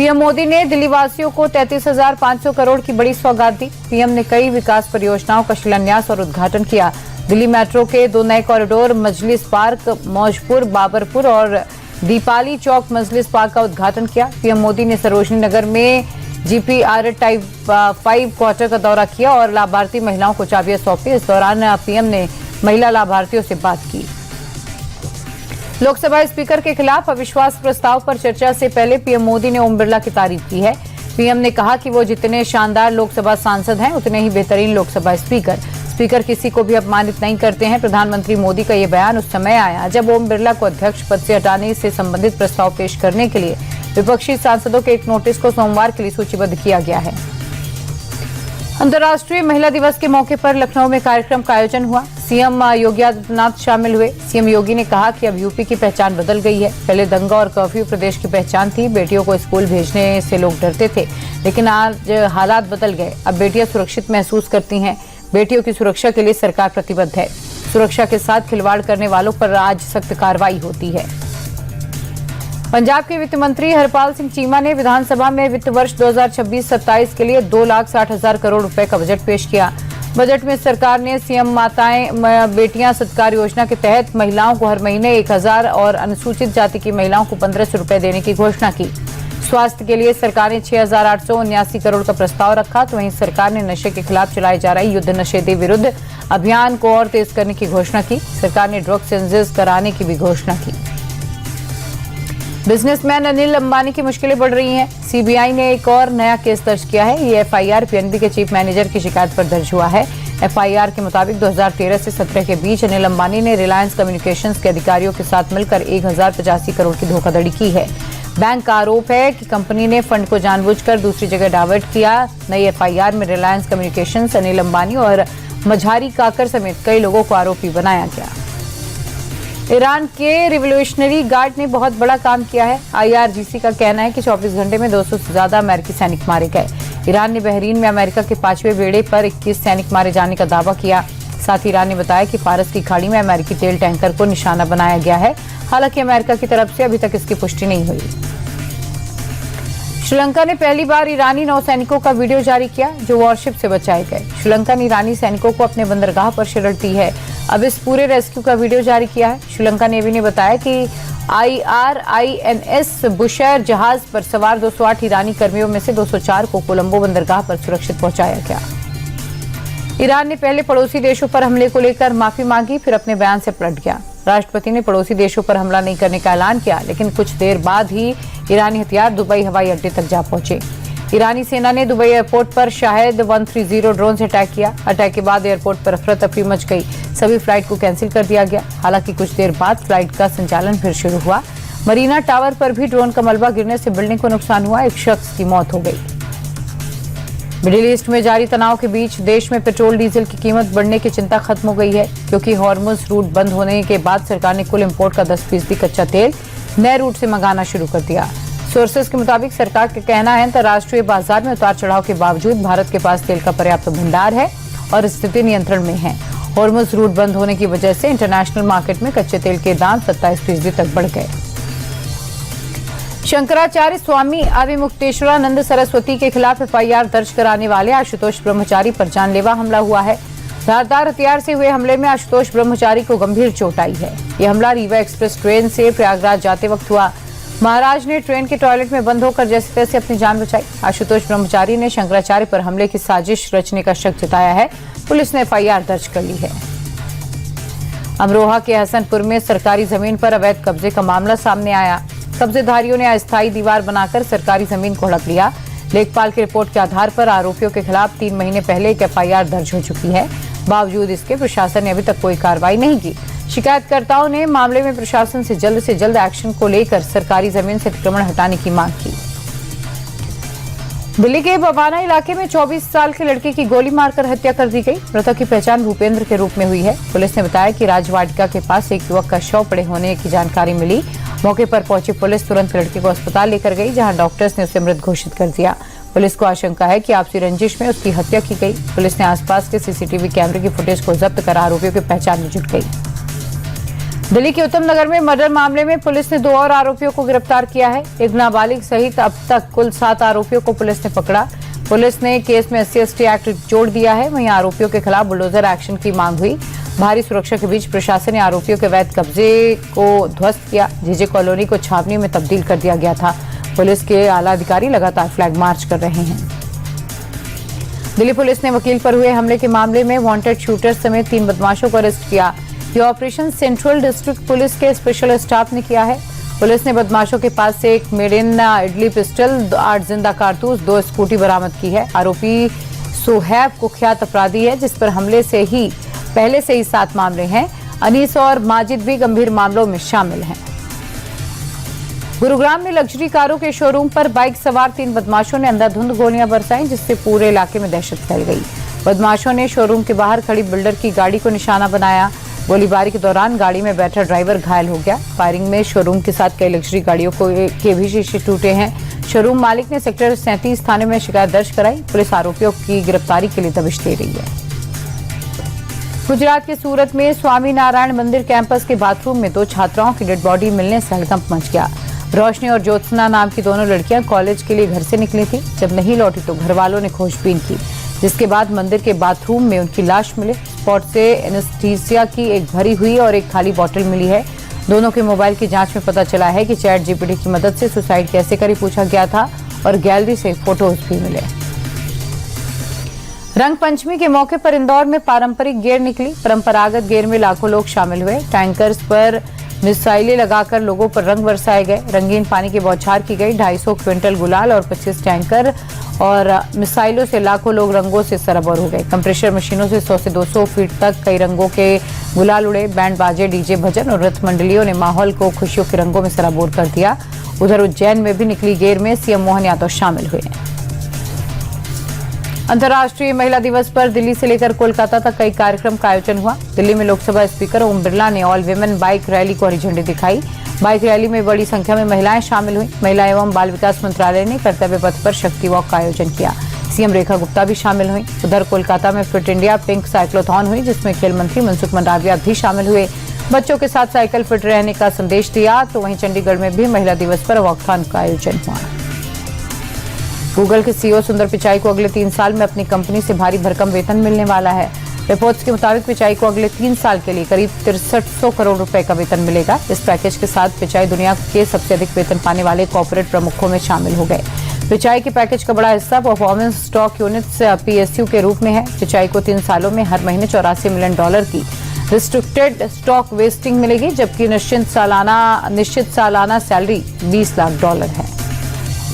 PM Modi ने दिल्ली वासियों को 33,500 करोड़ की बड़ी सौगात दी। पीएम ने कई विकास परियोजनाओं का शिलान्यास और उद्घाटन किया। दिल्ली मेट्रो के 2 नए कॉरिडोर मजलिस पार्क, मौजपुर, बाबरपुर और दीपाली चौक मजलिस पार्क का उद्घाटन किया। पीएम मोदी ने सरोजनी नगर में जीपीआर टाइप 5 क्वार्टर का दौरा किया और लाभार्थी महिलाओं को चाबियां सौंपी। इस दौरान पीएम ने महिला लाभार्थियों से बात की। लोकसभा स्पीकर के खिलाफ अविश्वास प्रस्ताव पर चर्चा से पहले पीएम मोदी ने ओम बिरला की तारीफ की है। पीएम ने कहा कि वो जितने शानदार लोकसभा सांसद हैं उतने ही बेहतरीन लोकसभा स्पीकर किसी को भी अपमानित नहीं करते हैं। प्रधानमंत्री मोदी का ये बयान उस समय आया जब ओम बिरला को अध्यक्ष पद से हटाने से संबंधित प्रस्ताव पेश करने के लिए विपक्षी सांसदों के एक नोटिस को सोमवार के लिए सूचीबद्ध किया गया है। अंतर्राष्ट्रीय महिला दिवस के मौके पर लखनऊ में कार्यक्रम का आयोजन हुआ। सीएम योगी आदित्यनाथ शामिल हुए। सीएम योगी ने कहा कि अब यूपी की पहचान बदल गई है। पहले दंगा और कर्फ्यू प्रदेश की पहचान थी। बेटियों को स्कूल भेजने से लोग डरते थे, लेकिन आज हालात बदल गए। अब बेटियां सुरक्षित महसूस करती हैं। बेटियों की सुरक्षा के लिए सरकार प्रतिबद्ध है। सुरक्षा के साथ खिलवाड़ करने वालों पर आज सख्त कार्रवाई होती है। पंजाब के वित्त मंत्री हरपाल सिंह चीमा ने विधानसभा में वित्त वर्ष 2026-27 के लिए 2,60,000 करोड़ रुपए का बजट पेश किया। बजट में सरकार ने सीएम माताएं बेटियां सत्कार योजना के तहत महिलाओं को हर महीने 1,000 और अनुसूचित जाति की महिलाओं को 1,500 रुपए देने की घोषणा की। स्वास्थ्य के लिए सरकार ने 6,879 करोड़ का प्रस्ताव रखा। तो वहीं सरकार ने नशे के खिलाफ चलाए जा रहे युद्ध नशे के विरुद्ध अभियान को और तेज करने की घोषणा की। सरकार ने ड्रग सेंसस कराने की भी घोषणा की। बिजनेसमैन अनिल अंबानी की मुश्किलें बढ़ रही हैं। सीबीआई ने एक और नया केस दर्ज किया है। ये एफआईआर पीएनबी के चीफ मैनेजर की शिकायत पर दर्ज हुआ है। एफआईआर के मुताबिक 2013 से 17 के बीच अनिल अंबानी ने रिलायंस कम्युनिकेशंस के अधिकारियों के साथ मिलकर 1,085 करोड़ की धोखाधड़ी की है। बैंक का आरोप है कि कंपनी ने फंड को जानबूझकर दूसरी जगह डाइवर्ट किया। नई एफआईआर में रिलायंस कम्युनिकेशंस, अनिल अंबानी और मझारी काकर समेत कई लोगों को आरोपी बनाया गया। ईरान के रिवोल्यूशनरी गार्ड ने बहुत बड़ा काम किया है। आईआरजीसी का कहना है कि 24 घंटे में 200 से ज्यादा अमेरिकी सैनिक मारे गए। ईरान ने बहरीन में अमेरिका के 5वें बेड़े पर 21 सैनिक मारे जाने का दावा किया। साथ ही ईरान ने बताया कि फारस की खाड़ी में अमेरिकी तेल टैंकर को निशाना बनाया गया है। हालांकि अमेरिका की तरफ से अभी तक इसकी पुष्टि नहीं हुई। श्रीलंका ने पहली बार ईरानी नौसैनिकों का वीडियो जारी किया जो वॉरशिप से बचाए गए। श्रीलंका ने ईरानी सैनिकों को अपने बंदरगाह पर शरण दी है। अब इस पूरे रेस्क्यू का वीडियो जारी किया है। श्रीलंका नेवी ने बताया कि IRINS बुशर जहाज पर सवार 208 ईरानी कर्मियों में से 204 को कोलंबो बंदरगाह पर सुरक्षित पहुंचाया गया। ईरान ने पहले पड़ोसी देशों पर हमले को लेकर माफी मांगी, फिर अपने बयान से पलट गया। राष्ट्रपति ने पड़ोसी देशों पर हमला नहीं करने का ऐलान किया, लेकिन कुछ देर बाद ही ईरानी हथियार दुबई हवाई अड्डे तक जा पहुंचे। ईरानी सेना ने दुबई एयरपोर्ट पर शाहिद 130 ड्रोन से अटैक किया। अटैक के बाद एयरपोर्ट पर अफरा तफरी मच गई। सभी फ्लाइट को कैंसिल कर दिया गया। हालांकि कुछ देर बाद फ्लाइट का संचालन फिर शुरू हुआ। मरीना टावर पर भी ड्रोन का मलबा गिरने से बिल्डिंग को नुकसान हुआ। एक शख्स की मौत हो गई। मिडिल ईस्ट में जारी तनाव के बीच देश में पेट्रोल डीजल की कीमत बढ़ने की चिंता खत्म हो गई है, क्योंकि हॉर्मुज रूट बंद होने के बाद सरकार ने कुल इंपोर्ट का 10% कच्चा तेल नए रूट से मंगाना शुरू कर दिया। सोर्सेस के मुताबिक सरकार का कहना है अंतर्राष्ट्रीय बाजार में उतार चढ़ाव के बावजूद भारत के पास तेल का पर्याप्त भंडार है और स्थिति नियंत्रण में है। हॉर्मुज रूट बंद होने की वजह से इंटरनेशनल मार्केट में कच्चे तेल के दाम 27% तक बढ़ गए। शंकराचार्य स्वामी अविमुक्तेश्वरानंद सरस्वती के खिलाफ एफआईआर दर्ज कराने वाले आशुतोष ब्रह्मचारी पर जानलेवा हमला हुआ है। धारदार हथियार से हुए हमले में आशुतोष ब्रह्मचारी को गंभीर चोट आई है। यह हमला रीवा एक्सप्रेस ट्रेन से प्रयागराज जाते वक्त हुआ। महाराज ने ट्रेन के टॉयलेट में बंद होकर जैसे तैसे अपनी जान बचाई। आशुतोष ब्रह्मचारी ने शंकराचार्य पर हमले की साजिश रचने का शक जताया है। पुलिस ने एफआईआर दर्ज कर ली है। अमरोहा के हसनपुर में सरकारी जमीन पर अवैध कब्जे का मामला सामने आया। कब्जेधारियों ने अस्थायी दीवार बनाकर सरकारी जमीन को हड़प लिया। लेखपाल की रिपोर्ट के आधार पर आरोपियों के खिलाफ 3 महीने पहले एक एफआईआर दर्ज हो चुकी है। बावजूद इसके प्रशासन ने अभी तक कोई कार्रवाई नहीं की। शिकायतकर्ताओं ने मामले में प्रशासन से जल्द एक्शन को लेकर सरकारी जमीन से अतिक्रमण हटाने की मांग की। दिल्ली के बवाना इलाके में 24 साल के लड़के की गोली मारकर हत्या कर दी गई। मृतक की पहचान भूपेंद्र के रूप में हुई है। पुलिस ने बताया कि राजवाटिका के पास एक युवक का शव पड़े होने की जानकारी मिली। मौके पर पहुंची पुलिस तुरंत लड़के को अस्पताल लेकर गई, जहां डॉक्टर्स ने उसे मृत घोषित कर दिया। पुलिस को आशंका है कि आपसी रंजिश में उसकी हत्या की गई। पुलिस ने आसपास के सीसीटीवी कैमरे की फुटेज को जब्त कर आरोपियों की पहचान में जुट गई। दिल्ली के उत्तम नगर में मर्डर मामले में पुलिस ने 2 और आरोपियों को गिरफ्तार किया है। एक नाबालिग सहित अब तक कुल 7 आरोपियों को पुलिस ने पकड़ा। पुलिस ने केस में SC/ST एक्ट जोड़ दिया है। वहीं आरोपियों के खिलाफ बुलडोजर एक्शन की मांग हुई। भारी सुरक्षा के बीच प्रशासन ने आरोपियों के अवैध कब्जे को ध्वस्त किया। जीजे कॉलोनी को छावनी में तब्दील कर दिया गया था। पुलिस के आला अधिकारी लगातार फ्लैग मार्च कर रहे हैं। दिल्ली पुलिस ने वकील पर हुए हमले के मामले में वांटेड शूटर समेत 3 बदमाशों को अरेस्ट किया। ये ऑपरेशन सेंट्रल डिस्ट्रिक्ट पुलिस के स्पेशल स्टाफ ने किया है। पुलिस ने बदमाशों के पास से एक मेड इन इडली पिस्टल, 8 जिंदा कारतूस, 2 स्कूटी बरामद की है। आरोपी सुहैब कुख्यात अपराधी है, जिस पर हमले से ही पहले से ही 7 मामले हैं। अनीस और माजिद भी गंभीर मामलों में शामिल हैं। गुरुग्राम में लग्जरी कारों के शोरूम पर बाइक सवार 3 बदमाशों ने अंधाधुंध गोलियां बरसाई, जिससे पूरे इलाके में दहशत फैल गई। बदमाशों ने शोरूम के बाहर खड़ी बिल्डर की गाड़ी को निशाना बनाया। गोलीबारी के दौरान गाड़ी में बैठा ड्राइवर घायल हो गया। फायरिंग में शोरूम के साथ कई लग्जरी गाड़ियों के भी शीशे टूटे हैं। शोरूम मालिक ने सेक्टर 37 थाने में शिकायत दर्ज कराई। पुलिस आरोपियों की गिरफ्तारी के लिए दबिश दे रही है। गुजरात के सूरत में स्वामी नारायण मंदिर कैंपस के बाथरूम में 2 छात्राओं की डेड बॉडी मिलने से हड़कंप मच गया। रोशनी और ज्योत्सना नाम की दोनों लड़कियां कॉलेज के लिए घर से निकली थी। जब नहीं लौटी तो घर वालों ने खोजबीन की, जिसके बाद मंदिर के बाथरूम में उनकी लाश मिली। स्पॉट से एनेस्थीसिया की एक भरी हुई और एक खाली बोतल मिली है। दोनों के मोबाइल की जांच में पता चला है कि चैट जीपीटी की मदद से सुसाइड कैसे करी पूछा गया था और गैलरी से फोटोज भी मिले। रंग पंचमी के मौके पर इंदौर में पारंपरिक गेर निकली। परंपरागत गेर में लाखों लोग शामिल हुए। टैंकर्स पर मिसाइलें लगाकर लोगों पर रंग बरसाए गए। रंगीन पानी की बौछार की गई। 250 क्विंटल गुलाल और 25 टैंकर और मिसाइलों से लाखों लोग रंगों से सरबोर हो गए। कंप्रेशर मशीनों से 100 से 200 फीट तक कई रंगों के गुलाल उड़े। बैंड बाजे, डीजे, भजन और रथ मंडलियों ने माहौल को खुशियों के रंगों में सराबोर कर दिया। उधर उज्जैन में भी निकली गेर में सीएम मोहन यादव शामिल हुए। अंतर्राष्ट्रीय महिला दिवस पर दिल्ली से लेकर कोलकाता तक कई कार्यक्रम का आयोजन हुआ। दिल्ली में लोकसभा स्पीकर ओम बिरला ने ऑल विमेन बाइक रैली को हरी झंडी दिखाई। बाइक रैली में बड़ी संख्या में महिलाएं शामिल हुई। महिला एवं बाल विकास मंत्रालय ने कर्तव्य पथ पर शक्ति वॉक का आयोजन किया। सीएम रेखा गुप्ता भी शामिल हुई। उधर कोलकाता में फिट इंडिया पिंक साइक्लोथॉन हुई, जिसमें खेल मंत्री मनसुख मंडाविया भी शामिल हुए। बच्चों के साथ साइकिल फिट रहने का संदेश दिया। तो वहीं चंडीगढ़ में भी महिला दिवस पर वॉकथॉन का आयोजन हुआ। गूगल के सीईओ सुंदर पिचाई को अगले 3 साल में अपनी कंपनी से भारी भरकम वेतन मिलने वाला है। रिपोर्ट्स के मुताबिक पिचाई को अगले 3 साल के लिए करीब 6300 करोड़ रुपए का वेतन मिलेगा। इस पैकेज के साथ पिचाई दुनिया के सबसे अधिक वेतन पाने वाले कॉर्पोरेट प्रमुखों में शामिल हो गए। पिचाई के पैकेज का बड़ा हिस्सा परफॉर्मेंस स्टॉक यूनिट्स PSU के रूप में है। पिचाई को 3 सालों में हर महीने $84 मिलियन की रिस्ट्रिक्टेड स्टॉक वेस्टिंग मिलेगी, जबकि निश्चित सालाना सैलरी $20 लाख है।